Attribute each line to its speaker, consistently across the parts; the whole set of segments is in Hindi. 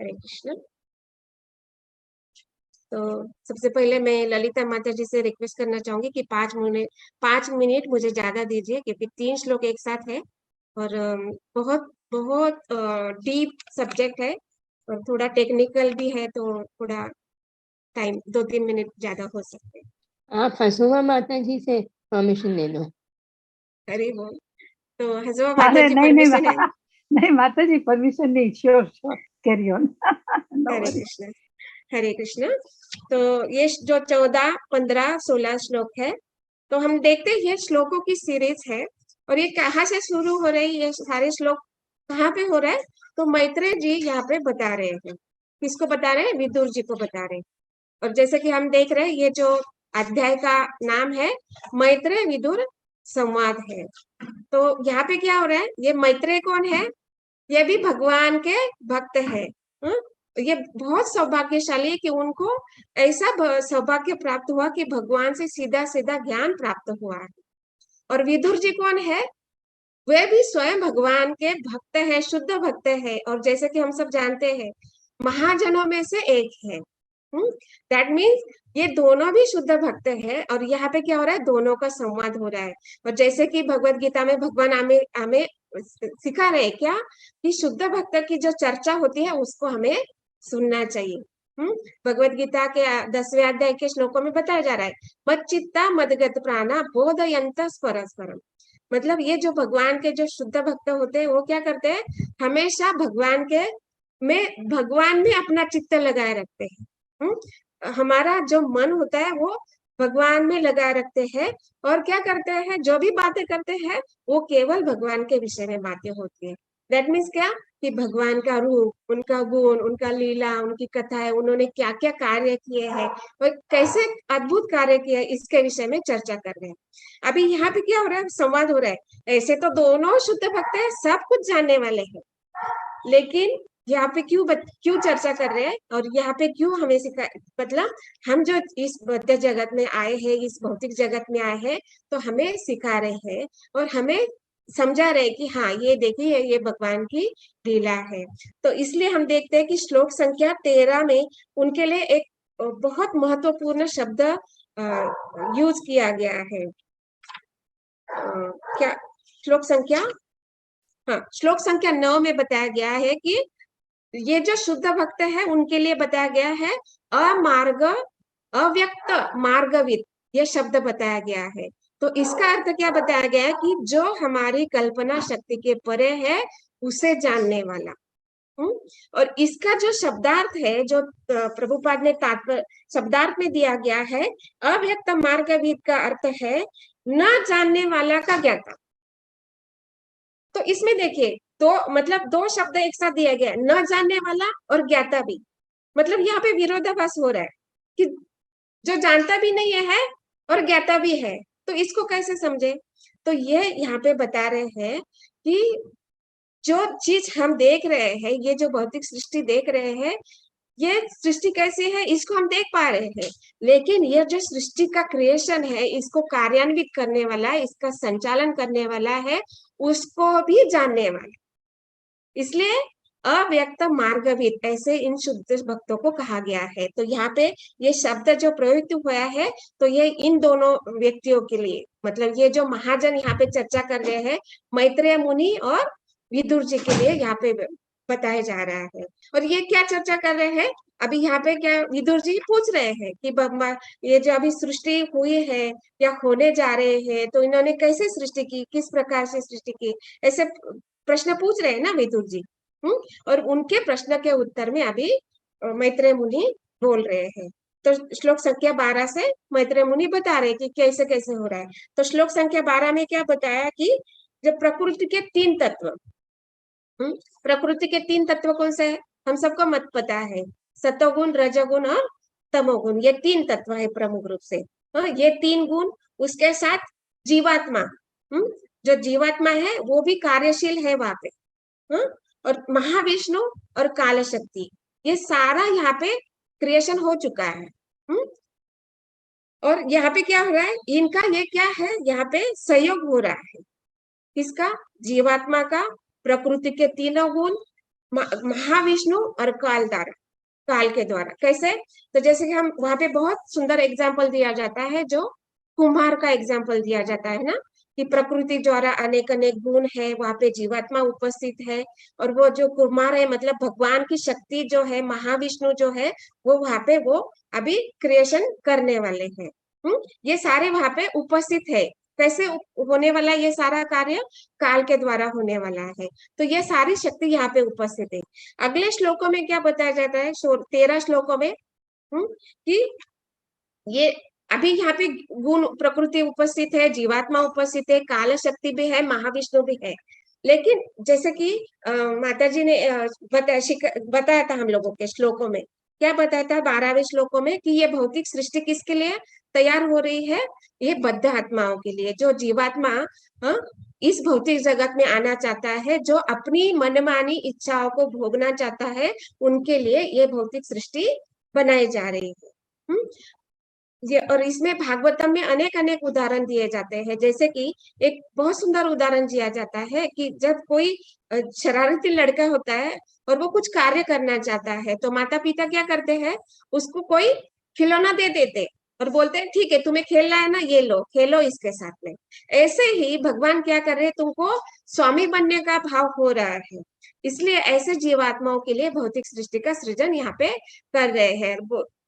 Speaker 1: हरे कृष्ण। तो सबसे पहले मैं ललिता माता जी से रिक्वेस्ट करना चाहूंगी कि 5 मिनट मुझे ज्यादा दीजिए, क्योंकि 3 श्लोक एक साथ है और बहुत बहुत डीप सब्जेक्ट है और थोड़ा टेक्निकल भी है, तो थोड़ा टाइम 2-3 मिनट ज्यादा हो सकते हैं।
Speaker 2: आप हसुआ माता जी से परमिशन ले लो।
Speaker 1: अरे वो तो हसुआ माता
Speaker 3: अरे
Speaker 1: जी
Speaker 3: नहीं
Speaker 1: परमिशन है।
Speaker 3: नहीं माता जी परमिशन नहीं, श्योर श्योर कैरी ऑन।
Speaker 1: हरे कृष्ण, हरे कृष्ण। तो ये जो 14, 15, 16 श्लोक है, तो हम देखते हैं ये श्लोकों की सीरीज है और ये कहाँ से शुरू हो रही है, ये सारे श्लोक कहाँ पे हो रहा है। तो मैत्रेय जी यहाँ पे बता रहे हैं, किसको बता रहे हैं, विदुर जी को बता रहे हैं। और जैसे कि हम देख रहे हैं, ये जो अध्याय का नाम है मैत्रेय विदुर संवाद है। तो यहाँ पे क्या हो रहा है, ये मैत्रेय कौन है, ये भी भगवान के भक्त है। ये बहुत सौभाग्यशाली है कि उनको ऐसा सौभाग्य प्राप्त हुआ कि भगवान से सीधा सीधा ज्ञान प्राप्त हुआ है। और विदुर जी कौन है, वे भी स्वयं भगवान के भक्त है, शुद्ध भक्त है, और जैसे कि हम सब जानते हैं महाजनों में से एक है। दैट मीन्स ये दोनों भी शुद्ध भक्त है। और यहाँ पे क्या हो रहा है, दोनों का संवाद हो रहा है। और जैसे कि भगवत गीता में भगवान हमें हमें सिखा रहे हैं क्या, कि शुद्ध भक्त की जो चर्चा होती है उसको हमें सुनना चाहिए। भगवत गीता के 10वें अध्याय के श्लोकों में बताया जा रहा है, मच्चित्ता मदगत प्राणा बोधयंत परस्परम। मतलब ये जो भगवान के जो शुद्ध भक्त होते हैं वो क्या करते हैं, हमेशा भगवान में अपना चित्त लगाए रखते हैं। हमारा जो मन होता है वो भगवान में लगाए रखते हैं, और क्या करते हैं, जो भी बातें करते हैं वो केवल भगवान के विषय में बातें होती है। दैट मीन्स क्या, कि भगवान का रूप, उनका गुण, उनका लीला, उनकी कथाएं, उन्होंने क्या क्या कार्य किए हैं और कैसे अद्भुत कार्य किए हैं, इसके विषय में चर्चा कर रहे हैं। अभी यहाँ पे क्या हो रहा है, संवाद हो रहा है। ऐसे तो दोनों शुद्ध भक्त है, सब कुछ जानने वाले हैं, लेकिन यहाँ पे क्यों चर्चा कर रहे हैं और यहाँ पे क्यों हमें सिखा, मतलब हम जो इस बद्ध जगत में आए हैं, इस भौतिक जगत में आए हैं, तो हमें सिखा रहे हैं और हमें समझा रहे कि हाँ ये देखिए ये भगवान की लीला है। तो इसलिए हम देखते हैं कि श्लोक संख्या 13 में उनके लिए एक बहुत महत्वपूर्ण शब्द यूज किया गया है। क्या श्लोक संख्या, हाँ, श्लोक संख्या 9 में बताया गया है कि ये जो शुद्ध भक्त है उनके लिए बताया गया है अमार्ग अव्यक्त मार्गविद, ये शब्द बताया गया है। तो इसका अर्थ क्या बताया गया है, कि जो हमारी कल्पना शक्ति के परे है उसे जानने वाला। और इसका जो शब्दार्थ है, जो प्रभुपाद ने तात्पर्य शब्दार्थ में दिया गया है, अव्यक्त मार्गविद का अर्थ है न जानने वाला का ज्ञाता। तो इसमें देखिए मतलब 2 शब्द एक साथ दिया गया, न जानने वाला और ज्ञाता भी। मतलब यहाँ पे विरोधाभास हो रहा है कि जो जानता भी नहीं है और ज्ञाता भी है, तो इसको कैसे समझे। तो ये यहाँ पे बता रहे हैं कि जो चीज हम देख रहे हैं, ये जो भौतिक सृष्टि देख रहे हैं, ये सृष्टि कैसी है इसको हम देख पा रहे हैं, लेकिन ये जो सृष्टि का क्रिएशन है, इसको कार्यान्वित करने वाला, इसका संचालन करने वाला है, उसको भी जानने वाला। इसलिए अव्यक्त मार्गविद ऐसे इन शुद्ध भक्तों को कहा गया है। तो यहाँ पे ये शब्द जो प्रयुक्त हुआ है, तो ये इन दोनों व्यक्तियों के लिए, मतलब ये जो महाजन यहाँ पे चर्चा कर रहे हैं, मैत्रेय मुनि और विदुर जी के लिए यहाँ पे बताया जा रहा है। और ये क्या चर्चा कर रहे हैं, अभी यहाँ पे क्या विदुर जी पूछ रहे हैं कि ये जो अभी सृष्टि हुई है या होने जा रहे हैं, तो इन्होंने कैसे सृष्टि की, किस प्रकार से सृष्टि की, ऐसे प्रश्न पूछ रहे हैं ना विदुर जी। और उनके प्रश्न के उत्तर में अभी मैत्रेय मुनि बोल रहे हैं। तो श्लोक संख्या 12 से मैत्रेय मुनि बता रहे कि कैसे कैसे हो रहा है। तो श्लोक संख्या 12 में क्या बताया कि जब प्रकृति के 3 तत्व, प्रकृति के 3 तत्व कौन से है, हम सबको मत पता है, सतोगुण, रजोगुण और तमोगुण, ये 3 तत्व है प्रमुख रूप से। ये 3 गुण, उसके साथ जीवात्मा, जो जीवात्मा है वो भी कार्यशील है वहां पे, और महाविष्णु और काल शक्ति, ये सारा यहाँ पे क्रिएशन हो चुका है। और यहाँ पे क्या हो रहा है, इनका ये क्या है, यहाँ पे सहयोग हो रहा है, किसका, जीवात्मा का, प्रकृति के 3 गुण महाविष्णु और काल के द्वारा। कैसे? तो जैसे कि हम वहां पे बहुत सुंदर एग्जाम्पल दिया जाता है, जो कुम्हार का एग्जाम्पल दिया जाता है ना, कि प्रकृति द्वारा अनेक अनेक गुण है, वहां पे जीवात्मा उपस्थित है, और वो जो कुम्हार है मतलब भगवान की शक्ति जो है, महाविष्णु जो है, वो वहां पे वो अभी क्रिएशन करने वाले हैं। ये सारे वहां पे उपस्थित है। कैसे होने वाला ये सारा कार्य? काल के द्वारा होने वाला है। तो ये सारी शक्ति यहाँ पे उपस्थित है। अगले श्लोकों में क्या बताया जाता है, 13 श्लोकों में, कि ये अभी यहाँ पे गुण प्रकृति उपस्थित है, जीवात्मा उपस्थित है, काल शक्ति भी है, महाविष्णु भी है। लेकिन जैसे कि माता जी ने बताया था हम लोगों के श्लोकों में, क्या बताया था 12वें श्लोकों में, कि ये भौतिक सृष्टि किसके लिए तैयार हो रही है? ये बद्ध आत्माओं के लिए, जो जीवात्मा इस भौतिक जगत में आना चाहता है, जो अपनी मनमानी इच्छाओं को भोगना चाहता है, उनके लिए ये भौतिक सृष्टि बनाई जा रही है। ये और इसमें भागवतम में अनेक अनेक उदाहरण दिए जाते हैं। जैसे कि एक बहुत सुंदर उदाहरण दिया जाता है कि जब कोई शरारती लड़का होता है और वो कुछ कार्य करना चाहता है, तो माता पिता क्या करते हैं, उसको कोई खिलौना दे देते और बोलते हैं ठीक है, तुम्हें खेलना है ना, ये लो, खेलो इसके साथ में। ऐसे ही भगवान क्या कर रहे हैं, तुमको स्वामी बनने का भाव हो रहा है, इसलिए ऐसे जीवात्माओं के लिए भौतिक सृष्टि का सृजन यहाँ पे कर रहे हैं।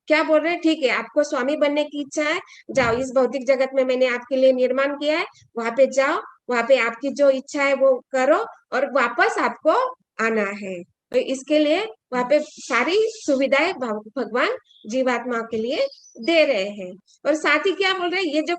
Speaker 1: क्या बोल रहे हैं, ठीक है, आपको स्वामी बनने की इच्छा है, जाओ, इस भौतिक जगत में मैंने आपके लिए निर्माण किया है, वहां पे जाओ, वहां पे आपकी जो इच्छा है वो करो, और वापस आपको आना है। तो इसके लिए वहां पे सारी सुविधाएं भगवान जीवात्मा के लिए दे रहे हैं। और साथ ही क्या बोल रहे हैं, ये जो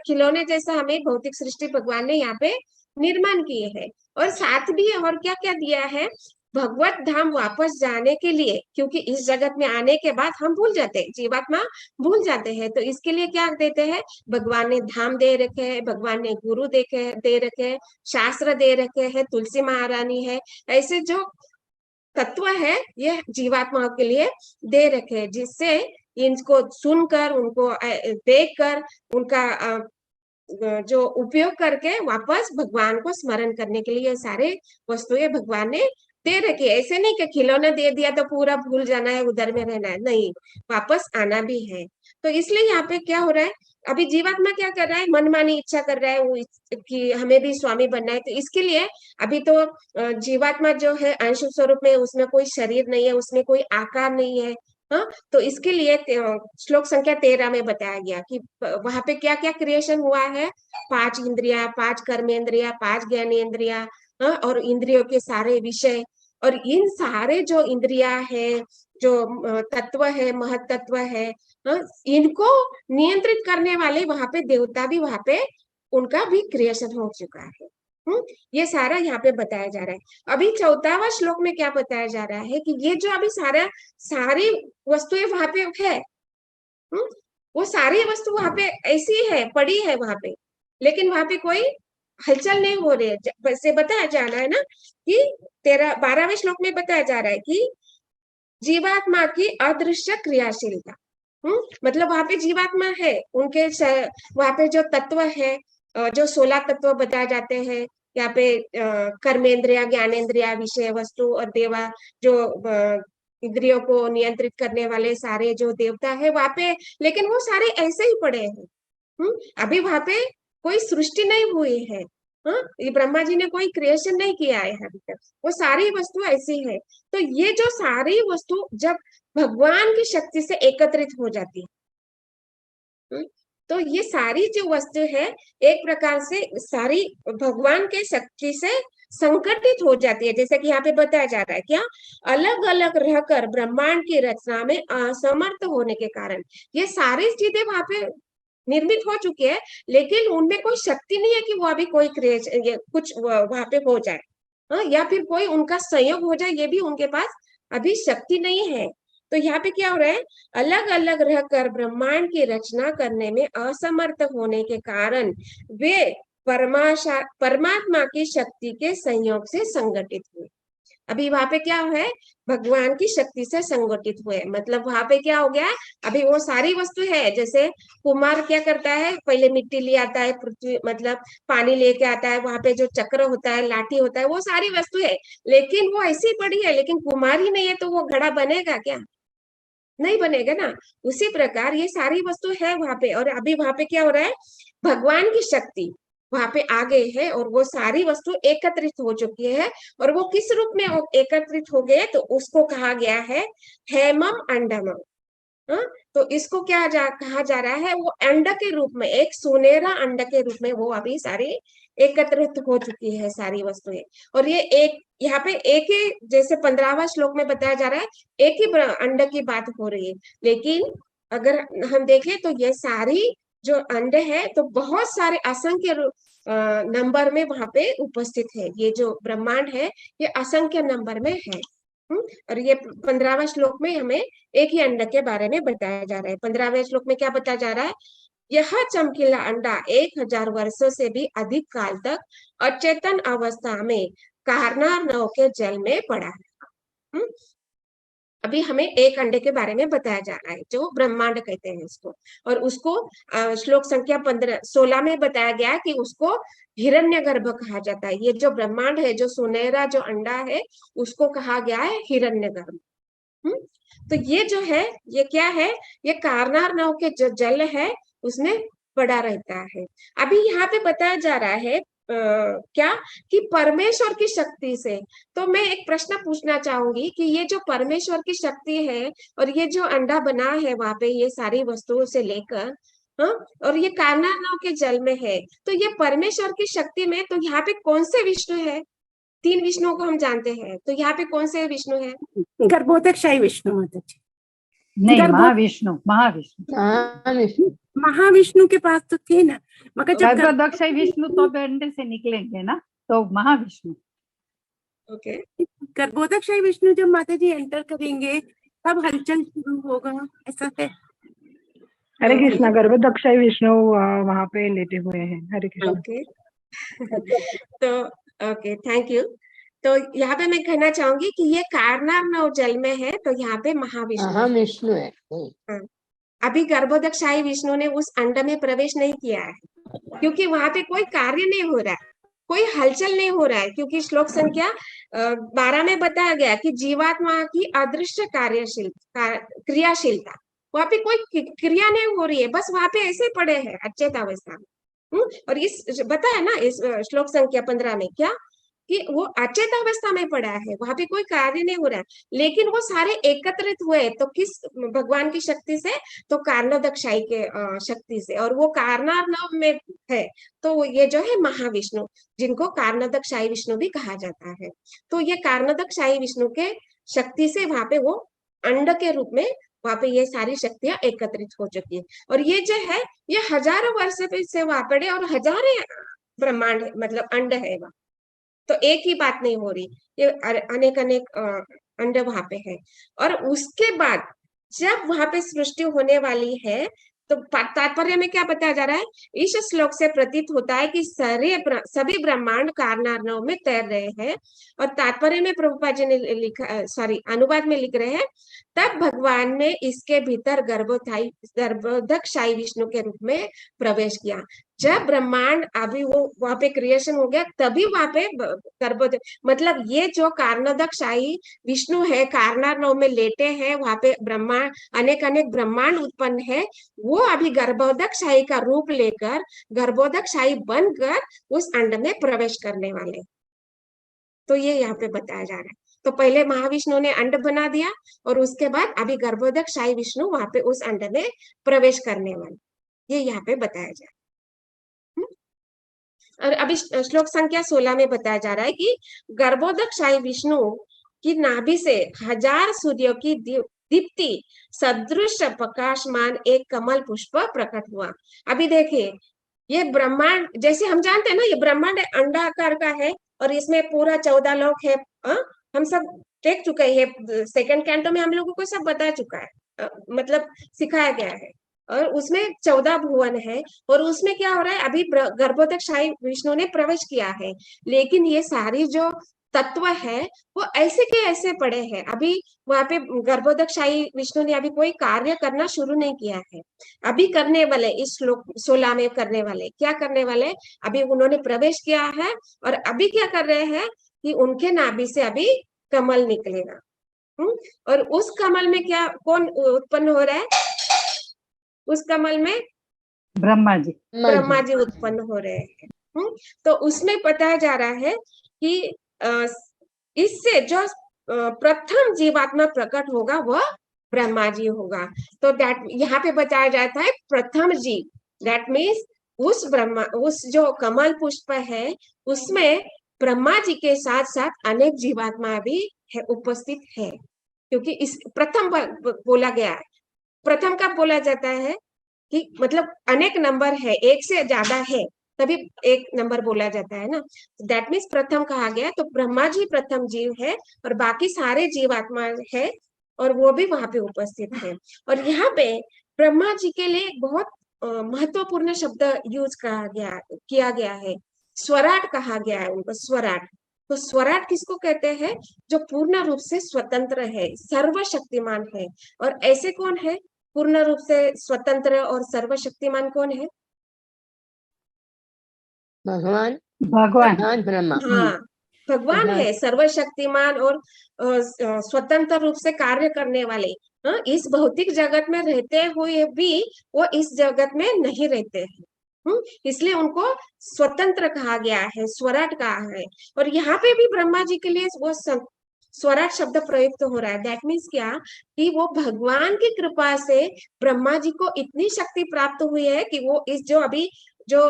Speaker 1: खिलौने जैसा हमें भौतिक सृष्टि भगवान ने यहाँ पे निर्माण किए है। और साथ भी और क्या क्या दिया है, भगवत धाम वापस जाने के लिए, क्योंकि इस जगत में आने के बाद हम भूल जाते हैं, जीवात्मा भूल जाते हैं, तो इसके लिए क्या देते हैं, भगवान ने धाम दे रखे हैं, भगवान ने गुरु दे रखे हैं, शास्त्र दे रखे हैं, तुलसी महारानी है, ऐसे जो तत्व है ये जीवात्माओं के लिए दे रखे हैं, जिससे इनको सुनकर, उनको देखकर, उनका जो उपयोग करके वापस भगवान को स्मरण करने के लिए सारे वस्तुएं भगवान ने दे रखी है। ऐसे नहीं कि खिलौना दे दिया तो पूरा भूल जाना है, उधर में रहना है, नहीं, वापस आना भी है। तो इसलिए यहाँ पे क्या हो रहा है, अभी जीवात्मा क्या कर रहा है, मनमानी इच्छा कर रहा है वो कि हमें भी स्वामी बनना है। तो इसके लिए अभी तो जीवात्मा जो है अंश स्वरूप में, उसमें कोई शरीर नहीं है, उसमें कोई आकार नहीं है। हाँ, तो इसके लिए श्लोक संख्या 13 में बताया गया कि वहां पे क्या क्या क्रिएशन हुआ है, 5 इंद्रिया, 5 कर्मेंद्रिया, 5 ज्ञानेन्द्रिया, और इंद्रियों के सारे विषय, और इन सारे जो इंद्रिया है, जो तत्व है, महत तत्व है, इनको नियंत्रित करने वाले वहां पे देवता भी वहां पे उनका भी क्रिएशन हो चुका है। ये सारा यहाँ पे बताया जा रहा है। अभी 14वां श्लोक में क्या बताया जा रहा है, कि ये जो अभी सारी वस्तुएं वहां पे है, वो सारी वस्तु वहां पे ऐसी है, पड़ी है वहां पे, लेकिन वहां पे कोई हलचल नहीं हो रही है। वैसे बताया जा रहा है ना, कि 12वें श्लोक में बताया जा रहा है कि जीवात्मा की अदृश्य क्रियाशीलता, मतलब वहां पे जीवात्मा है, उनके वहां पे जो तत्व है, जो 16 तत्व बताए जाते हैं यहाँ पे, कर्मेंद्रिया, ज्ञानेन्द्रिया, विषय वस्तु और देवा, जो इंद्रियों को नियंत्रित करने वाले सारे जो देवता है वहां पे, लेकिन वो सारे ऐसे ही पड़े हैं। अभी वहां पे कोई सृष्टि नहीं हुई है। ये ब्रह्मा जी ने कोई क्रिएशन नहीं किया है अभी तक, वो सारी वस्तु ऐसी है। तो ये जो सारी वस्तु जब भगवान की शक्ति से एकत्रित हो जाती है, तो ये सारी जो वस्तु है एक प्रकार से सारी भगवान के शक्ति से संगठित हो जाती है। जैसे कि यहाँ पे बताया जा रहा है, क्या अलग अलग रहकर ब्रह्मांड की रचना में असमर्थ होने के कारण ये सारी चीजें वहां पे निर्मित हो चुकी है, लेकिन उनमें कोई शक्ति नहीं है कि वो अभी कोई क्रिएशन कुछ वहां पे हो जाए, या फिर कोई उनका संयोग हो जाए, ये भी उनके पास अभी शक्ति नहीं है। तो यहाँ पे क्या हो रहा है, अलग अलग रहकर ब्रह्मांड की रचना करने में असमर्थ होने के कारण वे परमात्मा की शक्ति के संयोग से संगठित हुए। अभी वहां पे क्या है, भगवान की शक्ति से संगठित हुए, मतलब वहां पे क्या हो गया, अभी वो सारी वस्तु है, जैसे कुम्हार क्या करता है, पहले मिट्टी ले आता है, पृथ्वी मतलब पानी लेके आता है, वहां पे जो चक्र होता है, लाठी होता है, वो सारी वस्तु है, लेकिन वो ऐसी पड़ी है, लेकिन कुम्हार ही नहीं है तो वो घड़ा बनेगा क्या, नहीं बनेगा ना। उसी प्रकार ये सारी वस्तु है वहां पे, और अभी वहां पे क्या हो रहा है, भगवान की शक्ति वहां पे आ गई है, और वो सारी वस्तु एकत्रित हो चुकी है, और वो किस रूप में एकत्रित हो गए, तो उसको कहा गया है हेमम अंडमम। हाँ? तो इसको कहा जा रहा है, वो अंड के रूप में, एक सुनहरा अंड के रूप में वो अभी सारी एकत्रित हो चुकी है सारी वस्तुएं। और ये एक यहाँ पे एक ही, जैसे 15वां श्लोक में बताया जा रहा है, एक ही अंड की बात हो रही है, लेकिन अगर हम देखें तो ये सारी जो अंडे है, तो बहुत सारे असंख्य नंबर में वहां पे उपस्थित है, ये जो ब्रह्मांड है ये असंख्य नंबर में है। और ये 15वां श्लोक में हमें एक ही अंडा के बारे में बताया जा रहा है। 15वें श्लोक में क्या बताया जा रहा है, यह चमकीला अंडा 1000 वर्षों से भी अधिक काल तक अचेतन अवस्था में कारनार नव के जल में पड़ा है। अभी हमें एक अंडे के बारे में बताया जा रहा है, जो ब्रह्मांड कहते हैं उसको, और उसको श्लोक संख्या 16 में बताया गया है कि उसको हिरण्यगर्भ कहा जाता है। ये जो ब्रह्मांड है, जो सुनहरा जो अंडा है, उसको कहा गया है हिरण्यगर्भ। तो ये जो है, ये क्या है, ये कारनार नव के जो जल है उसमें पड़ा रहता है। अभी यहाँ पे बताया जा रहा है क्या, कि परमेश्वर की शक्ति से। तो मैं एक प्रश्न पूछना चाहूंगी कि ये जो परमेश्वर की शक्ति है, और ये जो अंडा बना है वहां पे, ये सारी वस्तुओं से लेकर, हाँ, और ये कारनार नव के जल में है, तो ये परमेश्वर की शक्ति में, तो यहाँ पे कौन से विष्णु है, 3 विष्णुओं को हम जानते हैं, तो यहाँ पे कौन से विष्णु है,
Speaker 4: गर्भोदकशाही विष्णु माता जी।
Speaker 3: नहीं,
Speaker 4: गर्भो-
Speaker 3: महाविष्णु, महाविष्णु।
Speaker 2: हाँ विष्णु
Speaker 4: महाविष्णु के पास तो थे ना, मगर जब
Speaker 3: गर्भोदक्षाई विष्णु तो अंडे से निकलेंगे ना, तो महाविष्णु।
Speaker 1: ओके
Speaker 4: गर्भोदकशाही विष्णु जब माता जी एंटर करेंगे तब हलचल शुरू होगा, ऐसा है।
Speaker 3: हरे कृष्णा, गर्भोदक्षाई विष्णु वहाँ पे लेटे हुए हैं। हरे कृष्णा।
Speaker 1: ओके तो ओके, थैंक यू। तो यहाँ पे मैं कहना चाहूंगी कि ये कारनार नव जल में है, तो यहाँ पे महाविष्णु
Speaker 2: हाँ
Speaker 1: है।
Speaker 2: विष्णु है।
Speaker 1: अभी गर्भोदकशाही विष्णु ने उस अंड में प्रवेश नहीं किया है, क्योंकि वहां पे कोई कार्य नहीं हो रहा है, कोई हलचल नहीं हो रहा है, क्योंकि श्लोक संख्या 12 में बताया गया कि जीवात्मा की अदृश्य क्रियाशीलता, वहां पे कोई क्रिया नहीं हो रही है, बस वहां पे ऐसे पड़े हैं अचेत अवस्था में। और इस बताया ना इस श्लोक संख्या 15 में क्या, कि वो अचेत अवस्था में पड़ा है, वहां पे कोई कार्य नहीं हो रहा है, लेकिन वो सारे एकत्रित हुए तो किस भगवान की शक्ति से, तो कारनादक्षाई के शक्ति से, और वो कारनार नव में है, तो ये जो है महाविष्णु, जिनको कारनादक्षाई विष्णु भी कहा जाता है। तो ये कारनादक्षाई विष्णु के शक्ति से वहां पे वो अंड के रूप में वहां पे ये सारी शक्तियां एकत्रित हो चुकी है, और ये जो है ये हजारों वर्ष से वहां पड़े, और हजारे ब्रह्मांड मतलब अंड है वहां, तो एक ही बात नहीं हो रही, ये अनेक अनेक अंड वहां पे है। और उसके बाद जब वहां पे सृष्टि होने वाली है, तो तात्पर्य में क्या बताया जा रहा है, इस श्लोक से प्रतीत होता है कि सभी ब्रह्मांड कारनार नव में तैर रहे हैं। और तात्पर्य में प्रभुपाद जी ने लिखा, सॉरी अनुवाद में लिख रहे हैं, तब भगवान ने इसके भीतर गर्भोदकशाही विष्णु के रूप में प्रवेश किया। जब ब्रह्मांड अभी वो वहां पे क्रिएशन हो गया, तभी वहां पे गर्भोदक, मतलब ये जो कारनादकशाही विष्णु है, कारनार नव में लेटे हैं, वहां पे ब्रह्मांड अनेक अनेक ब्रह्मांड उत्पन्न है, वो अभी गर्भोदकशाही का रूप लेकर गर्भोदकशाही बनकर उस अंड में प्रवेश करने वाले। तो ये यहाँ पे बताया जा रहा है। तो पहले महाविष्णु ने अंड बना दिया, और उसके बाद अभी गर्भोदकशाही विष्णु वहां पे उस अंड में प्रवेश करने वाले, ये यहाँ पे बताया जा रहा है। और अभी श्लोक संख्या 16 में बताया जा रहा है कि गर्भोदकशाही विष्णु की नाभि से 1000 सूर्यों की दीप्ति सदृश प्रकाशमान एक कमल पुष्प प्रकट हुआ। अभी देखिए, ये ब्रह्मांड जैसे हम जानते हैं ना, ये ब्रह्मांड अंडाकार का है, और इसमें पूरा 14 लोक है। हम सब देख चुके हैं, सेकंड कैंटो में हम लोगों को सब बता चुका है, मतलब सिखाया गया है। और उसमें 14 भुवन है, और उसमें क्या हो रहा है, अभी गर्भोदकशाही विष्णु ने प्रवेश किया है, लेकिन ये सारी जो तत्व है वो ऐसे के ऐसे पड़े हैं। अभी वहां पे गर्भोदकशाही विष्णु ने अभी कोई कार्य करना शुरू नहीं किया है। अभी करने वाले इस श्लोक 16 में करने वाले क्या करने वाले, अभी उन्होंने प्रवेश किया है और अभी क्या कर रहे हैं कि उनके नाभि से अभी कमल निकलेगा। और उस कमल में क्या कौन उत्पन्न हो रहा है, उस कमल में
Speaker 3: ब्रह्मा जी।
Speaker 1: ब्रह्मा जी उत्पन्न हो रहे हैं। तो उसमें बताया जा रहा है कि इससे जो प्रथम जीवात्मा प्रकट होगा वह ब्रह्मा जी होगा। तो दैट यहाँ पे बताया जाता है प्रथम जीव, दैट मीन्स उस जो कमल पुष्प है उसमें ब्रह्मा जी के साथ साथ अनेक जीवात्मा भी है, उपस्थित है। क्योंकि इस प्रथम बोला गया है। प्रथम कब बोला जाता है कि मतलब अनेक नंबर है, एक से ज्यादा है तभी एक नंबर बोला जाता है ना। दैट मीन्स प्रथम कहा गया, तो ब्रह्मा जी प्रथम जीव है और बाकी सारे जीवात्मा है और वो भी वहां पे उपस्थित है। और यहाँ पे ब्रह्मा जी के लिए बहुत महत्वपूर्ण शब्द यूज किया गया है, स्वराट कहा गया है उनको, स्वराट। तो स्वराट किसको कहते हैं, जो पूर्ण रूप से स्वतंत्र है, सर्वशक्तिमान है। और ऐसे कौन है पूर्ण रूप से स्वतंत्र और सर्वशक्तिमान, कौन है?
Speaker 2: भगवान
Speaker 3: भगवान।
Speaker 2: ब्रह्मा।
Speaker 1: हाँ, भगवान है सर्वशक्तिमान और स्वतंत्र रूप से कार्य करने वाले। हाँ, इस भौतिक जगत में रहते हुए भी वो इस जगत में नहीं रहते हैं। इसलिए उनको स्वतंत्र कहा गया है, स्वराट कहा है। और यहाँ पे भी ब्रह्मा जी के लिए वो स्वराट शब्द प्रयुक्त हो रहा है। दैट मीन्स क्या कि वो भगवान की कृपा से ब्रह्मा जी को इतनी शक्ति प्राप्त हुई है कि वो इस जो अभी जो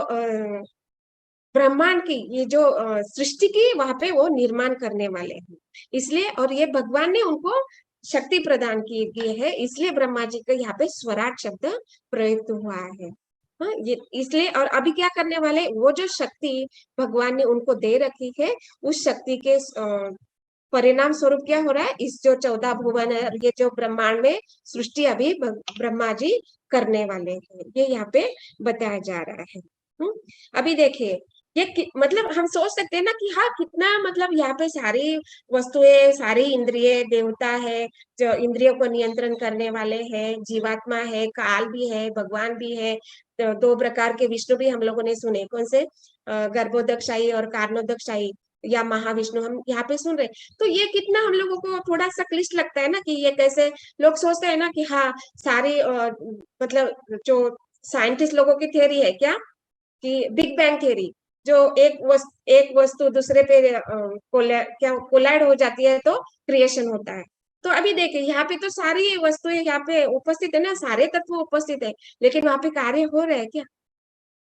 Speaker 1: ब्रह्मांड की ये जो सृष्टि की वहां पे वो निर्माण करने वाले हैं। इसलिए और ये भगवान ने उनको शक्ति प्रदान की है, इसलिए ब्रह्मा जी का यहाँ पे स्वराट शब्द प्रयुक्त हुआ है। हाँ, ये इसलिए। और अभी क्या करने वाले, वो जो शक्ति भगवान ने उनको दे रखी है उस शक्ति के परिणाम स्वरूप क्या हो रहा है, इस जो 14 भुवन है ये जो ब्रह्मांड में सृष्टि अभी ब्रह्मा जी करने वाले हैं, ये यहाँ पे बताया जा रहा है। अभी देखिए ये मतलब हम सोच सकते हैं ना कि हाँ कितना मतलब यहाँ पे सारी वस्तुएं, सारी इंद्रिय देवता है जो इंद्रियों को नियंत्रण करने वाले हैं, जीवात्मा है, काल भी है, भगवान भी है। तो 2 प्रकार के विष्णु भी हम लोगों ने सुने, कौन से, गर्भोदकशाही और कारणोदकशाही या महाविष्णु हम यहाँ पे सुन रहे। तो ये कितना हम लोगों को थोड़ा सा क्लिष्ट लगता है ना कि ये कैसे लोग सोचते हैं ना कि हाँ सारी मतलब जो साइंटिस्ट लोगों की थ्योरी है क्या कि बिग बैंग थ्योरी, जो एक वस्तु दूसरे पे कोलाइड हो जाती है तो क्रिएशन होता है। तो अभी देखिए यहाँ पे तो सारी वस्तुएं यहाँ पे उपस्थित है ना, सारे तत्व उपस्थित है, लेकिन वहां पे कार्य हो रहा है क्या?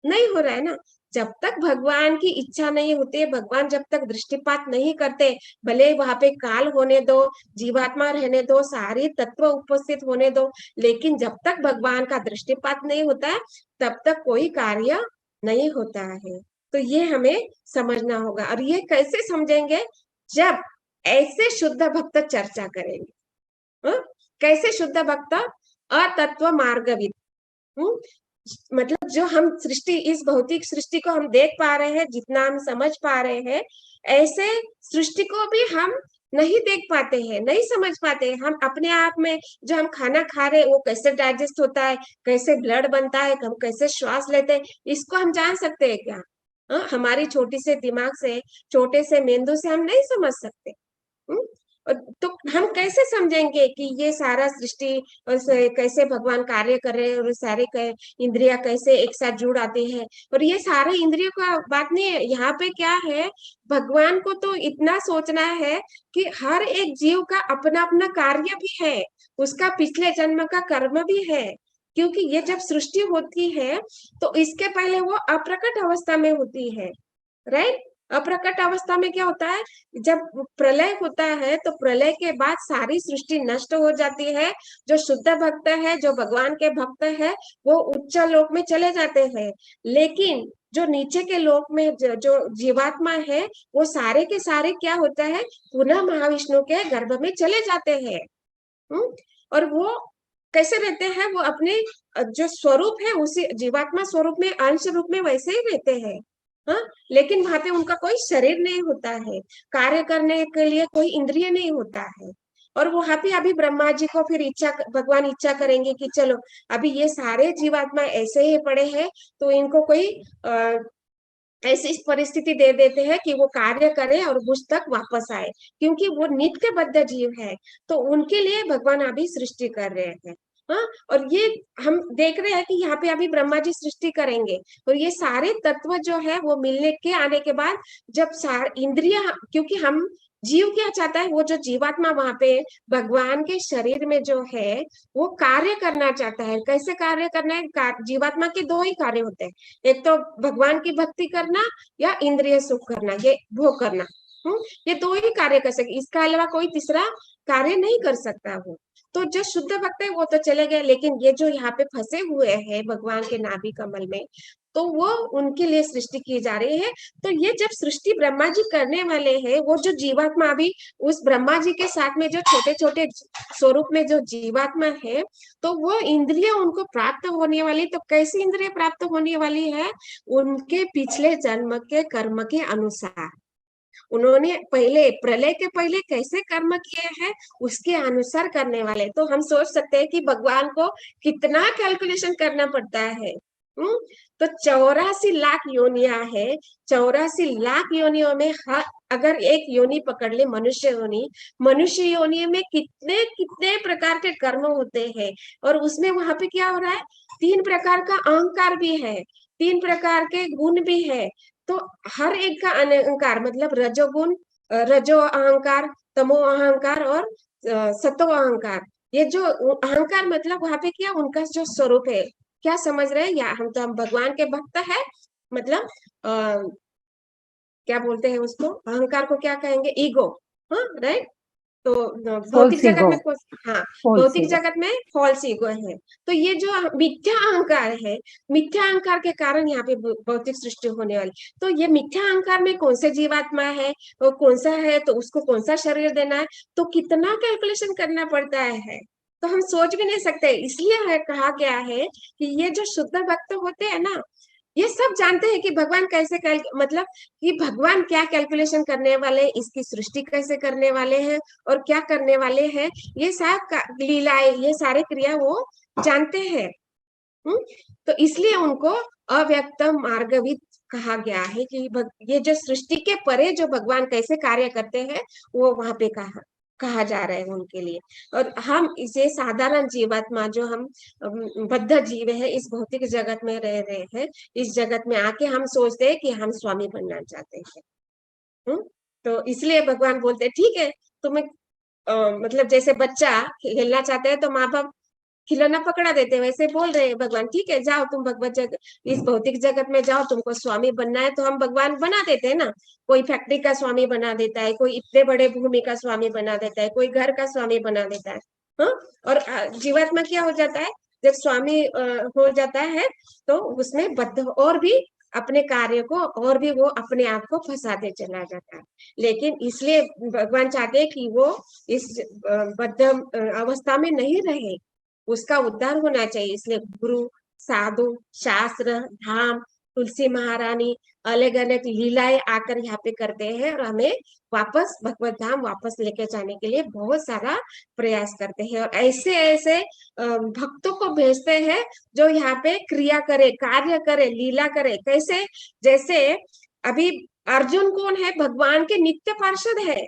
Speaker 1: नहीं हो रहा है ना। जब तक भगवान की इच्छा नहीं होती, भगवान जब तक दृष्टिपात नहीं करते, भले वहां पे काल होने दो, जीवात्मा रहने दो, सारे तत्व उपस्थित होने दो, लेकिन जब तक भगवान का दृष्टिपात नहीं होता है तब तक कोई कार्य नहीं होता है। तो ये हमें समझना होगा। और ये कैसे समझेंगे, जब ऐसे शुद्ध भक्त चर्चा करेंगे। कैसे शुद्ध भक्त, अतत्व मार्गविद, मतलब जो हम सृष्टि, इस भौतिक सृष्टि को हम देख पा रहे हैं, जितना हम समझ पा रहे हैं, ऐसे सृष्टि को भी हम नहीं देख पाते हैं, नहीं समझ पाते हैं। हम अपने आप में जो हम खाना खा रहे हैं वो कैसे डाइजेस्ट होता है, कैसे ब्लड बनता है, हम कैसे श्वास लेते हैं, इसको हम जान सकते हैं क्या? हमारी छोटी से दिमाग से, छोटे से मेंदू से हम नहीं समझ सकते। तो हम कैसे समझेंगे कि ये सारा सृष्टि और कैसे भगवान कार्य कर रहे हैं और सारे इंद्रियां कैसे एक साथ जुड़ आती है। और ये सारे इंद्रियों का बात नहीं है, यहाँ पे क्या है, भगवान को तो इतना सोचना है कि हर एक जीव का अपना अपना कार्य भी है, उसका पिछले जन्म का कर्म भी है। क्योंकि ये जब सृष्टि होती है तो इसके पहले वो अप्रकट अवस्था में होती है, राइट। अप्रकट अवस्था में क्या होता है, जब प्रलय होता है तो प्रलय के बाद सारी सृष्टि नष्ट हो जाती है। जो शुद्ध भक्त है, जो भगवान के भक्त है, वो उच्च लोक में चले जाते हैं। लेकिन जो नीचे के लोक में जो जीवात्मा है, वो सारे के सारे क्या होता है, पुनः महाविष्णु के गर्भ में चले जाते हैं। और वो कैसे रहते हैं, वो अपने जो स्वरूप है उसी जीवात्मा स्वरूप में, अंश रूप में वैसे ही रहते हैं। हाँ, लेकिन वहां पे उनका कोई शरीर नहीं होता है, कार्य करने के लिए कोई इंद्रिय नहीं होता है। और वहां पे अभी ब्रह्मा जी को फिर भगवान इच्छा करेंगे कि चलो अभी ये सारे जीवात्मा ऐसे ही पड़े हैं, तो इनको कोई ऐसी परिस्थिति दे देते हैं कि वो कार्य करे और मुझ तक वापस आए, क्योंकि वो नित्य बद्ध जीव है। तो उनके लिए भगवान अभी सृष्टि कर रहे हैं। हाँ, और ये हम देख रहे हैं कि यहाँ पे अभी ब्रह्मा जी सृष्टि करेंगे, और ये सारे तत्व जो है वो मिलने के आने के बाद जब इंद्रिय, क्योंकि हम जीव क्या चाहता है, वो जो जीवात्मा वहां पे भगवान के शरीर में जो है वो कार्य करना चाहता है। कैसे कार्य करना है? जीवात्मा के दो ही कार्य होते हैं, एक तो भगवान की भक्ति करना या इंद्रिय सुख करना, ये भोग करना। ये दो ही कार्य कर सकते, इसका अलावा कोई तीसरा कार्य नहीं कर सकता वो। तो जो शुद्ध भक्त है वो तो चले गए, लेकिन ये जो यहाँ पे फंसे हुए हैं भगवान के नाभि कमल में, तो वो उनके लिए सृष्टि की जा रही है। तो ये जब सृष्टि ब्रह्मा जी करने वाले हैं, वो जो जीवात्मा भी उस ब्रह्मा जी के साथ में जो छोटे छोटे स्वरूप में जो जीवात्मा है, तो वो इंद्रिय उनको प्राप्त होने वाली, तो कैसी इंद्रिय प्राप्त होने वाली है? उनके पिछले जन्म के कर्म के अनुसार। उन्होंने पहले प्रलय के पहले कैसे कर्म किए हैं उसके अनुसार करने वाले। तो हम सोच सकते हैं कि भगवान को कितना कैलकुलेशन करना पड़ता है। तो 84 लाख योनियां है, 84 लाख योनियों में अगर एक योनि पकड़ ले, मनुष्य योनि, मनुष्य योनि में कितने कितने प्रकार के कर्म होते हैं, और उसमें वहां पे क्या हो रहा है? 3 प्रकार का अहंकार भी है, 3 प्रकार के गुण भी है। तो हर एक का अहंकार मतलब रजोगुण, रजो अहंकार, तमो अहंकार और सतो अहंकार। ये जो अहंकार मतलब वहां पे क्या उनका जो स्वरूप है, क्या समझ रहे हैं? या हम भगवान के भक्त है, मतलब क्या बोलते हैं उसको, अहंकार को क्या कहेंगे? ईगो। हाँ, राइट। तो भौतिक
Speaker 3: फॉल्स
Speaker 1: जगत
Speaker 3: ईगो,
Speaker 1: में हाँ,
Speaker 3: फॉल्स
Speaker 1: भौतिक
Speaker 3: ईगो।
Speaker 1: जगत में फॉल्स ईगो है। तो ये जो मिथ्या अहंकार है, मिथ्या अहंकार के कारण यहाँ पे भौतिक सृष्टि होने वाली। तो ये मिथ्या अहंकार में कौन से जीवात्मा है और कौन सा है, तो उसको कौन सा शरीर देना है, तो कितना कैलकुलेशन करना पड़ता है, तो हम सोच भी नहीं सकते। इसलिए कहा गया है कि ये जो शुद्ध भक्त होते हैं ना, ये सब जानते हैं कि भगवान कैसे मतलब कि भगवान क्या कैलकुलेशन करने वाले, इसकी सृष्टि कैसे करने वाले हैं और क्या करने वाले हैं, ये सब लीलाएं, ये सारे क्रिया वो जानते हैं। तो इसलिए उनको अव्यक्त मार्ग भी कहा गया है कि ये जो सृष्टि के परे जो भगवान कैसे कार्य करते हैं वो वहां पे कहा जा रहा है उनके लिए। और हम इसे साधारण जीवात्मा जो हम बद्ध जीव है, इस भौतिक जगत में रह रहे हैं, इस जगत में आके हम सोचते हैं कि हम स्वामी बनना चाहते हैं। तो इसलिए भगवान बोलते हैं ठीक है, तुम्हें मतलब जैसे बच्चा खेलना चाहते हैं तो माँ बाप खिलौना पकड़ा देते, वैसे बोल रहे हैं भगवान ठीक है जाओ तुम इस भौतिक जगत में जाओ, तुमको स्वामी बनना है, तो हम भगवान बना देते हैं ना। कोई फैक्ट्री का स्वामी बना देता है, कोई इतने बड़े भूमि का स्वामी बना देता है, कोई घर का स्वामी बना देता है। हाँ, और जीवात्मा क्या हो जाता है जब स्वामी हो जाता है, तो उसमें बद्ध और भी अपने कार्य को और भी वो अपने आप को फंसाते चला जाता है। लेकिन इसलिए भगवान चाहते हैं कि वो इस बद्ध अवस्था में नहीं रहे, उसका उद्धार होना चाहिए। इसलिए गुरु, साधु, शास्त्र, धाम, तुलसी महारानी अलग अलग लीलाएं आकर यहाँ पे करते हैं, और हमें वापस भगवत धाम वापस लेके जाने के लिए बहुत सारा प्रयास करते हैं। और ऐसे ऐसे भक्तों को भेजते हैं जो यहाँ पे क्रिया करे, कार्य करे, लीला करे। कैसे? जैसे अभी अर्जुन कौन है? भगवान के नित्य पार्षद है,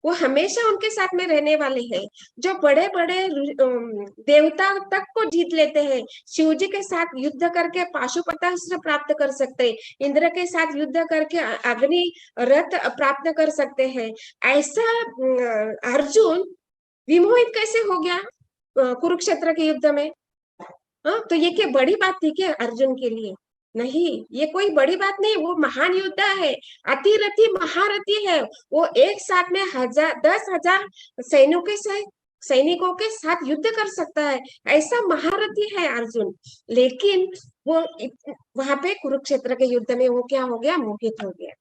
Speaker 1: वो हमेशा उनके साथ में रहने वाले हैं, जो बड़े बड़े देवता तक को जीत लेते हैं। शिव जी के साथ युद्ध करके पाशुपतास्त्र प्राप्त कर सकते हैं, इंद्र के साथ युद्ध करके अग्नि रथ प्राप्त कर सकते हैं। ऐसा अर्जुन विमोहित कैसे हो गया कुरुक्षेत्र के युद्ध में? हाँ, तो ये क्या बड़ी बात थी क्या अर्जुन के लिए? नहीं, ये कोई बड़ी बात नहीं। वो महान योद्धा है, अतिरथी महारथी है। वो एक साथ में 10,000 सैनिकों के साथ युद्ध कर सकता है, ऐसा महारथी है अर्जुन। लेकिन वो वहां पे कुरुक्षेत्र के युद्ध में वो क्या हो गया? मोहित हो गया।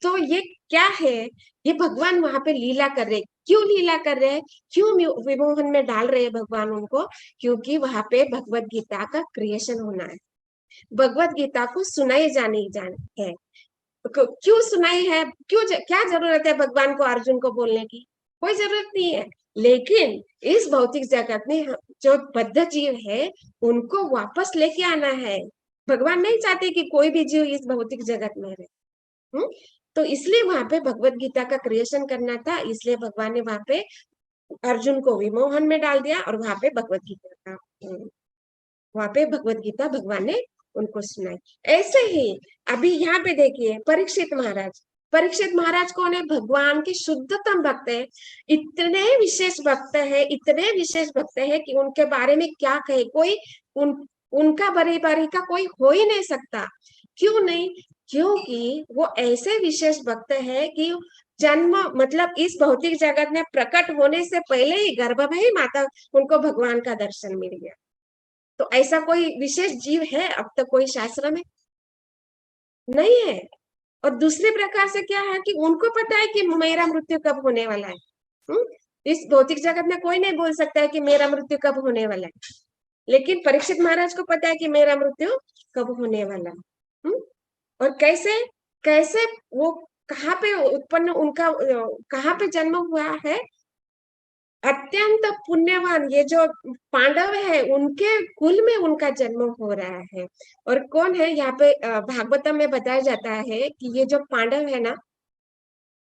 Speaker 1: तो ये क्या है? ये भगवान वहां पे लीला कर रहे। क्यों लीला कर रहे हैं? क्यों विमोहन में डाल रहे हैं भगवान उनको? क्योंकि वहां पे भगवत गीता का क्रिएशन होना है, भगवत गीता को सुनाई जानी है। क्यों सुनाई है, क्या जरूरत है भगवान को अर्जुन को बोलने की? कोई जरूरत नहीं है। लेकिन इस भौतिक जगत में जो बद्ध जीव है उनको वापस लेके आना है। भगवान नहीं चाहते कि कोई भी जीव इस भौतिक जगत में रहे। तो इसलिए वहां पे भगवत गीता का क्रिएशन करना था, इसलिए भगवान ने वहां पे अर्जुन को विमोहन में डाल दिया और वहां पे भगवत गीता भगवान ने उनको सुनाई। ऐसे ही अभी यहाँ पे देखिए परीक्षित महाराज कौन है? भगवान के शुद्धतम भक्त है, इतने विशेष भक्त है कि उनके बारे में क्या कहे, कोई उनका बराबरी का कोई हो ही नहीं सकता। क्यों नहीं? क्योंकि वो ऐसे विशेष भक्त है कि जन्म मतलब इस भौतिक जगत में प्रकट होने से पहले ही गर्भ में ही माता उनको भगवान का दर्शन मिल गया। तो ऐसा कोई विशेष जीव है अब तक कोई शास्त्र में? नहीं है। और दूसरे प्रकार से क्या है कि उनको पता है कि मेरा मृत्यु कब होने वाला है। इस भौतिक जगत में कोई नहीं बोल सकता है कि मेरा मृत्यु कब होने वाला है, लेकिन परीक्षित महाराज को पता है कि मेरा मृत्यु कब होने वाला है। और कैसे वो कहाँ पे उत्पन्न, उनका कहाँ पे जन्म हुआ है? अत्यंत पुण्यवान ये जो पांडव है उनके कुल में उनका जन्म हो रहा है। और कौन है यहाँ पे? भागवतम में बताया जाता है कि ये जो पांडव है ना,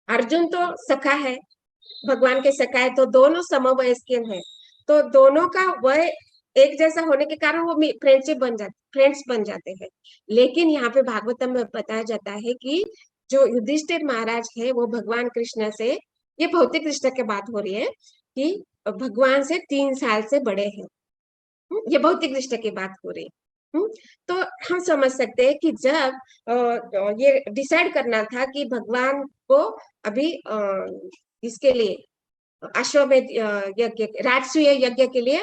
Speaker 1: अर्जुन तो सखा है, भगवान के सखा है, तो दोनों समवयस्क हैं, तो दोनों का वह एक जैसा होने के कारण वो फ्रेंड्स बन जाते हैं। लेकिन यहाँ पे भागवतम में बताया जाता है कि जो युधिष्ठिर महाराज है वो भगवान कृष्ण से, ये भौतिक कृष्ण की बात हो रही है, कि भगवान से 3 साल से बड़े हैं। ये भौतिक दृष्टि की बात हो रही है। तो हम समझ सकते हैं कि जब ये डिसाइड करना था कि भगवान को अभी इसके लिए अश्वमेध यज्ञ, राजसूय यज्ञ के लिए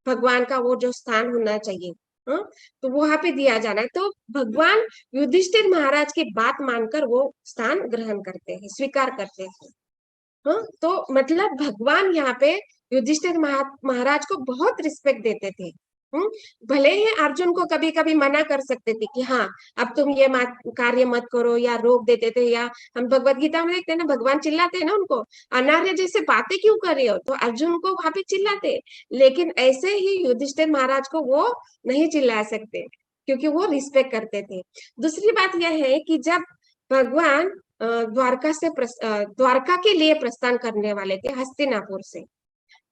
Speaker 1: भगवान का वो जो स्थान होना चाहिए, तो वहां पे दिया जाना है, तो भगवान युधिष्ठिर महाराज की बात मानकर वो स्थान ग्रहण करते हैं, स्वीकार करते हैं। तो मतलब भगवान यहाँ पे युधिष्ठिर महाराज को बहुत रिस्पेक्ट देते थे। भले ही अर्जुन को कभी कभी मना कर सकते थे कि हाँ अब तुम ये कार्य मत करो, या रोक देते थे, या हम भगवत गीता में देखते हैं ना, भगवान चिल्लाते हैं ना उनको, अनार्य जैसे बातें क्यों कर रहे हो, तो अर्जुन को वहां पे चिल्लाते। लेकिन ऐसे ही युधिष्ठिर महाराज को वो नहीं चिल्ला सकते, क्योंकि वो रिस्पेक्ट करते थे। दूसरी बात यह है कि जब भगवान द्वारका के लिए प्रस्थान करने वाले थे हस्तिनापुर से,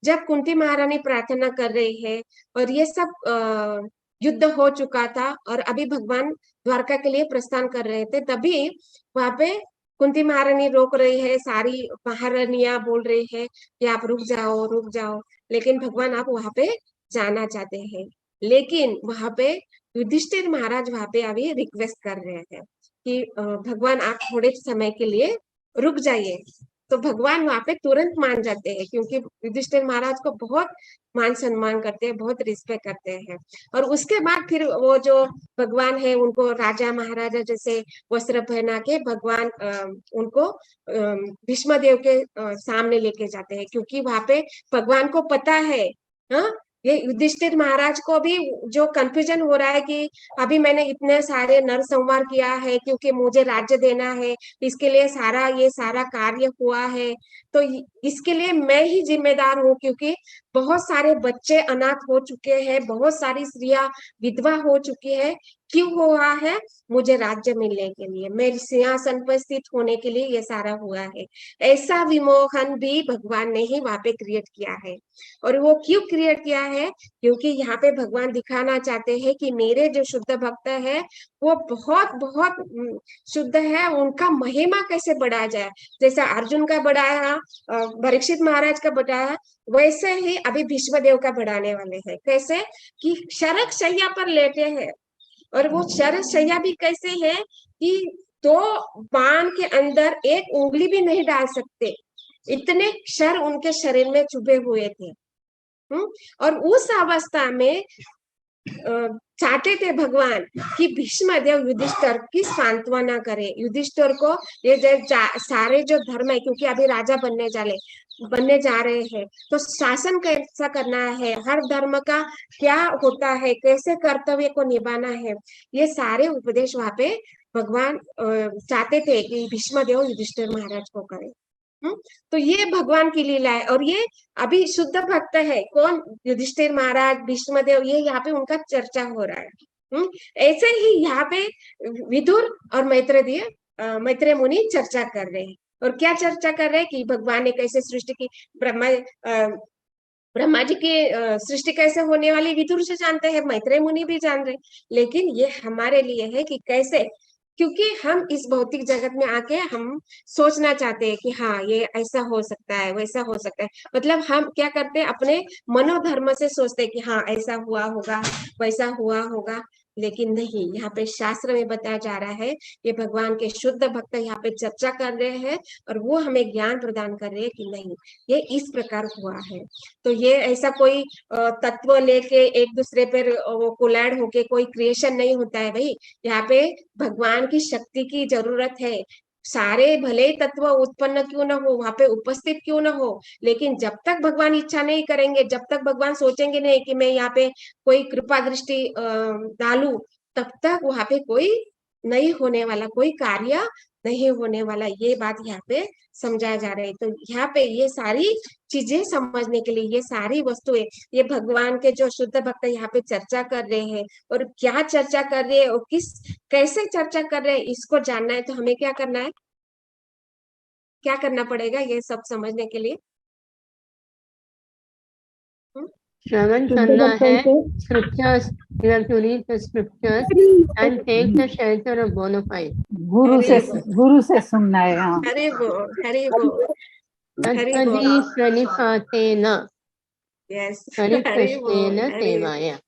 Speaker 1: जब कुंती महारानी प्रार्थना कर रही है और ये सब युद्ध हो चुका था और अभी भगवान द्वारका के लिए प्रस्थान कर रहे थे, तभी वहां पे कुंती महारानी रोक रही है, सारी महारानियां बोल रही है कि आप रुक जाओ, लेकिन भगवान आप वहां पे जाना चाहते हैं। लेकिन वहां पे युधिष्ठिर महाराज वहां पे अभी रिक्वेस्ट कर रहे हैं कि भगवान आप थोड़े समय के लिए रुक जाइए। तो भगवान वहां पे तुरंत मान जाते हैं, क्योंकि युधिष्ठिर महाराज को बहुत मान सम्मान करते हैं, बहुत रिस्पेक्ट करते हैं। और उसके बाद फिर वो जो भगवान है उनको राजा महाराजा जैसे वस्त्र पहना के भगवान उनको भीष्म देव के सामने लेके जाते हैं, क्योंकि वहां पे भगवान को पता है, ये युधिष्ठिर महाराज को भी जो कंफ्यूजन हो रहा है कि अभी मैंने इतने सारे नर संहार किया है क्योंकि मुझे राज्य देना है, इसके लिए ये सारा कार्य हुआ है, तो इसके लिए मैं ही जिम्मेदार हूँ, क्योंकि बहुत सारे बच्चे अनाथ हो चुके हैं, बहुत सारी स्त्रियां विधवा हो चुकी है। क्यों हुआ है? मुझे राज्य मिलने के लिए, मेरे सिंहासन पर स्थित होने के लिए ये सारा हुआ है। ऐसा विमोहन भी भगवान ने ही वहां पे क्रिएट किया है। और वो क्यों क्रिएट किया है? क्योंकि यहाँ पे भगवान दिखाना चाहते हैं कि मेरे जो शुद्ध भक्त है वो बहुत बहुत शुद्ध है, उनका महिमा कैसे बढ़ाया जाए। जैसा अर्जुन का बढ़ाया, परीक्षित महाराज का बढ़ाया, वैसे ही अभी भीष्मदेव का बढ़ाने वाले हैं। कैसे? कि शरक शैया पर लेटे हैं, और वो शरक शैया भी कैसे है कि 2 बाण के अंदर एक उंगली भी नहीं डाल सकते, इतने क्षर उनके शरीर में चुभे हुए थे। और उस अवस्था में चाहते थे भगवान कि भीष्मदेव युधिष्ठिर की सांत्वना करे, युधिष्ठिर को ये सारे जो धर्म है, क्योंकि अभी राजा बनने जा रहे हैं, तो शासन कैसा करना है, हर धर्म का क्या होता है, कैसे कर्तव्य को निभाना है, ये सारे उपदेश वहां पे भगवान चाहते थे कि भीष्मदेव युधिष्ठिर महाराज को करें। तो ये भगवान की लीला है। और ये अभी शुद्ध भक्त है कौन, युधिष्ठिर महाराज, भीष्मदेव, ये यहाँ पे उनका चर्चा हो रहा है। ऐसे ही यहाँ पे विदुर और मैत्रेय मुनि चर्चा कर रहे हैं। और क्या चर्चा कर रहे हैं कि भगवान ने कैसे सृष्टि की। ब्रह्मा जी की सृष्टि कैसे होने वाली विदुर से जानते हैं, मैत्रेय मुनि भी जान रहे, लेकिन ये हमारे लिए है कि कैसे, क्योंकि हम इस भौतिक जगत में आके हम सोचना चाहते हैं कि हाँ ये ऐसा हो सकता है, वैसा हो सकता है। मतलब हम क्या करते हैं, अपने मनोधर्म से सोचते हैं कि हाँ ऐसा हुआ होगा, वैसा हुआ होगा, लेकिन नहीं। यहाँ पे शास्त्र में बताया जा रहा है, ये भगवान के शुद्ध भक्त यहाँ पे चर्चा कर रहे हैं और वो हमें ज्ञान प्रदान कर रहे हैं कि नहीं ये इस प्रकार हुआ है। तो ये ऐसा कोई तत्व लेके एक दूसरे पर वो कोलैड होके कोई क्रिएशन नहीं होता है भाई। यहाँ पे भगवान की शक्ति की जरूरत है। सारे भले तत्व उत्पन्न क्यों न हो, वहां पे उपस्थित क्यों न हो, लेकिन जब तक भगवान इच्छा नहीं करेंगे, जब तक भगवान सोचेंगे नहीं कि मैं यहाँ पे कोई कृपा दृष्टि डालू, तब तक वहां पे कोई नहीं होने वाला, कोई कार्य नहीं होने वाला। ये बात यहाँ पे समझाया जा रहा है। तो यहाँ पे ये सारी चीजें समझने के लिए, ये सारी वस्तुएं, ये भगवान के जो शुद्ध भक्त यहाँ पे चर्चा कर रहे हैं, और क्या चर्चा कर रहे हैं और कैसे चर्चा कर रहे हैं, इसको जानना है। तो हमें क्या करना है, क्या करना पड़ेगा ये सब समझने के लिए?
Speaker 2: श्रवण करना है scriptures, you have to read the scriptures and take the shelter of bona fide.
Speaker 3: गुरु से सुनना है। हाँ,
Speaker 1: हरि बोल, हरि बोल, हरि बोल।
Speaker 2: तत्पदी प्रणिपातेन
Speaker 1: यस, हरि बोल,
Speaker 2: परिप्रश्नेन
Speaker 1: हरि।
Speaker 2: सेवाया।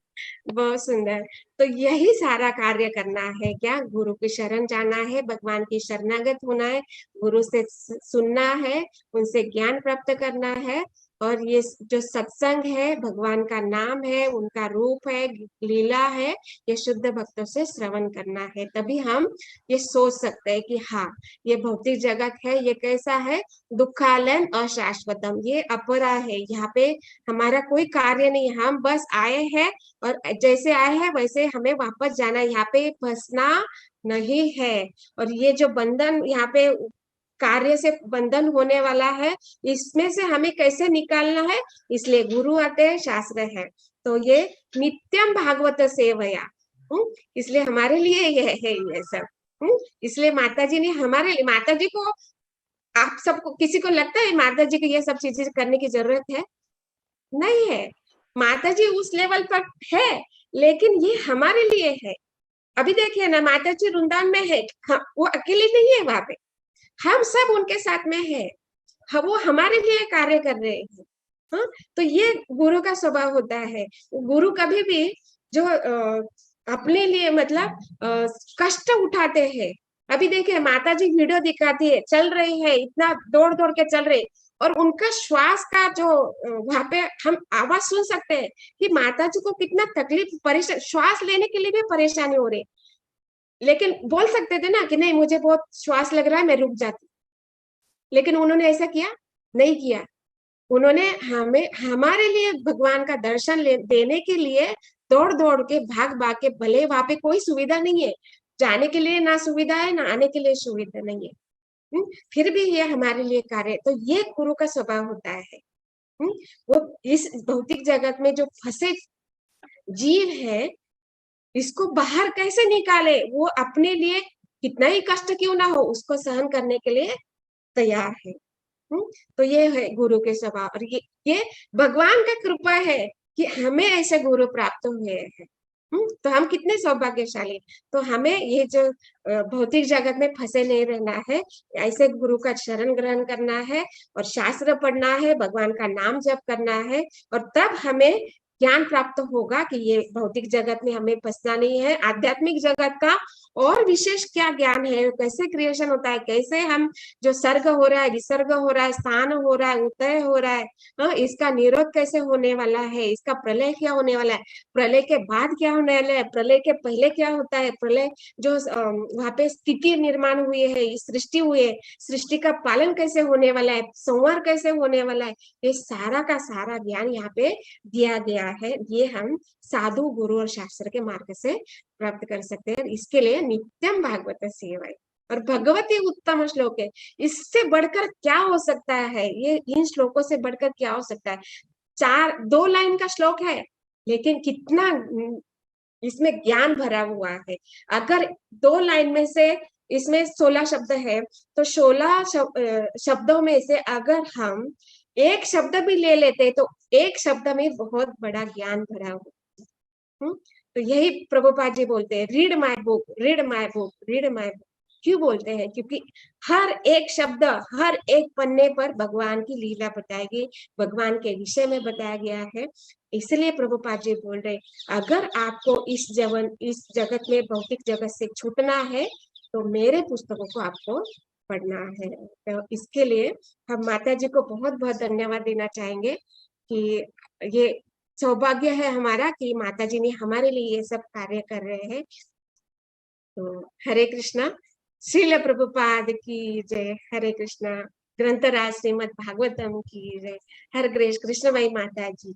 Speaker 1: बहुत सुंदर। तो यही सारा कार्य करना है, क्या, गुरु की शरण जाना है, भगवान की शरणागत होना है, गुरु से सुनना है, उनसे ज्ञान प्राप्त करना है। और ये जो सत्संग है, भगवान का नाम है, उनका रूप है, लीला है, ये शुद्ध भक्तों से श्रवण करना है। तभी हम ये सोच सकते हैं कि हाँ ये भौतिक जगत है, ये कैसा है, दुखालयम अशाश्वतम, ये अपरा है, यहाँ पे हमारा कोई कार्य नहीं, हम बस आए हैं और जैसे आए हैं वैसे हमें वापस जाना है, यहाँ पे फंसना नहीं है। और ये जो बंधन यहाँ पे कार्य से बंधन होने वाला है, इसमें से हमें कैसे निकालना है, इसलिए गुरु आते हैं, शास्त्र है। तो ये नित्यम भागवत सेवया, इसलिए हमारे लिए ये है ये सब। इसलिए माता जी ने हमारे लिए, माता जी को, आप सबको किसी को लगता है माता जी को ये सब चीजें करने की जरूरत है? नहीं है। माता जी उस लेवल पर है, लेकिन ये हमारे लिए है। अभी देखिए ना, माता जी वृंदावन में है, वो अकेले नहीं है वहां पे, हम सब उनके साथ में है, वो हमारे लिए कार्य कर रहे हैं। हाँ, तो ये गुरु का स्वभाव होता है। गुरु कभी भी जो अपने लिए मतलब कष्ट उठाते हैं। अभी देखिए माता जी वीडियो दिखाती है, चल रही है, इतना दौड़ दौड़ के चल रहे, और उनका श्वास का जो वहां पे हम आवाज सुन सकते हैं कि माता जी को कितना तकलीफ, परेशान, श्वास लेने के लिए भी परेशानी हो रही, लेकिन बोल सकते थे ना कि नहीं मुझे बहुत श्वास लग रहा है, मैं रुक जाती, लेकिन उन्होंने ऐसा किया नहीं किया। उन्होंने हमें, हमारे लिए भगवान का दर्शन देने के लिए दौड़ दौड़ के, भाग भाग के, भले वहां पे कोई सुविधा नहीं है, जाने के लिए ना सुविधा है, ना आने के लिए सुविधा नहीं है, फिर भी ये हमारे लिए कार्य। तो ये गुरु का स्वभाव होता है। वो इस भौतिक जगत में जो फंसे जीव है, इसको बाहर कैसे निकाले, वो अपने लिए कितना ही कष्ट क्यों ना हो, उसको सहन करने के लिए तैयार है। तो ये है गुरु के स्वभाव। और ये भगवान का कृपा है कि हमें ऐसे गुरु प्राप्त हुए हैं। तो हम कितने सौभाग्यशाली। तो हमें ये जो भौतिक जगत में फंसे नहीं रहना है, ऐसे गुरु का शरण ग्रहण करना है और शास्त्र पढ़ना है, भगवान का नाम जप करना है, और तब हमें ज्ञान प्राप्त होगा कि ये भौतिक जगत में हमें फंसना नहीं है। आध्यात्मिक जगत का और विशेष क्या ज्ञान है, कैसे क्रिएशन होता है, कैसे हम जो सर्ग हो रहा है, विसर्ग हो रहा है, स्थान हो रहा है, उदय हो रहा है, इसका निरोध कैसे होने वाला है, इसका प्रलय क्या होने वाला है, प्रलय के बाद क्या होने वाला है, प्रलय के पहले क्या होता है, प्रलय जो वहां पे स्थिति निर्माण हुई है, सृष्टि हुई है, सृष्टि का पालन कैसे होने वाला है, संहार कैसे होने वाला है, ये सारा का सारा ज्ञान यहाँ पे दिया गया है। ये हम साधु गुरु और शास्त्र के मार्ग से प्राप्त कर सकते हैं। इसके लिए नित्यम भागवत सेवाएं और भगवती उत्तम श्लोक है। इससे बढ़कर क्या हो सकता है? ये इन श्लोकों से बढ़कर क्या हो सकता है? 2 लाइन का श्लोक है, लेकिन कितना इसमें ज्ञान भरा हुआ है। अगर 2 लाइन में से इसमें 16 शब्द है, तो 16 शब्दों में से अगर हम एक शब्द भी ले लेते तो एक शब्द में बहुत बड़ा ज्ञान भरा हुआ। तो यही प्रभुपाद जी बोलते हैं, read my book, read my book, read my book. क्यों बोलते हैं? क्योंकि हर एक शब्द, हर एक पन्ने पर भगवान की लीला बताई गई, भगवान के विषय में बताया गया है। इसलिए प्रभुपाद जी बोल रहे, अगर आपको इस जगत में, भौतिक जगत से छूटना है, तो मेरे पुस्तकों को आपको पढ़ना है। तो इसके लिए हम माता जी को बहुत बहुत धन्यवाद देना चाहेंगे कि ये सौभाग्य है हमारा कि माता जी ने हमारे लिए ये सब कार्य कर रहे हैं। तो हरे कृष्णा, श्रील प्रभुपाद की जय। हरे कृष्णा। ग्रंथराज श्रीमद् भागवतम की जय। हर कृष्णमयी माता जी।